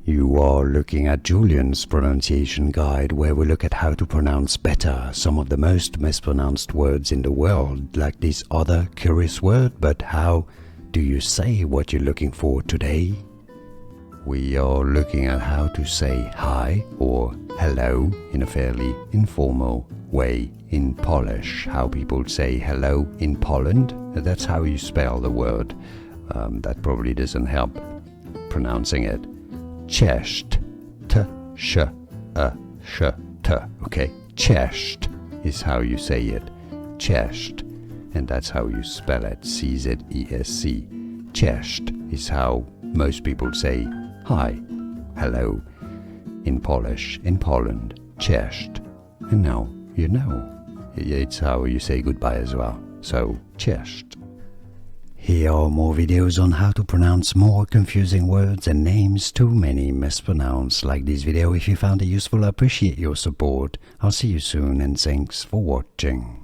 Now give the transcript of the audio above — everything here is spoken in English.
You are looking at Julian's pronunciation guide, where we look at how to pronounce better some of the most mispronounced words in the world, like this other curious word. But how do you say what you're looking for today? We are looking at how to say hi or hello in a fairly informal way in Polish. How people say hello in Poland, that's how you spell the word. That probably doesn't help pronouncing it. Czesc, t-sh-t, okay? Czesc is how you say it. Czesc, and that's how you spell it. C-Z-E-S-C. Czesc is how most people say hi, hello, in Polish, in Poland. Czesc. And now you know. It's how you say goodbye as well. So, czesc. Here are more videos on how to pronounce more confusing words and names too many mispronounced. Like this video if you found it useful. I appreciate your support. I'll see you soon and thanks for watching.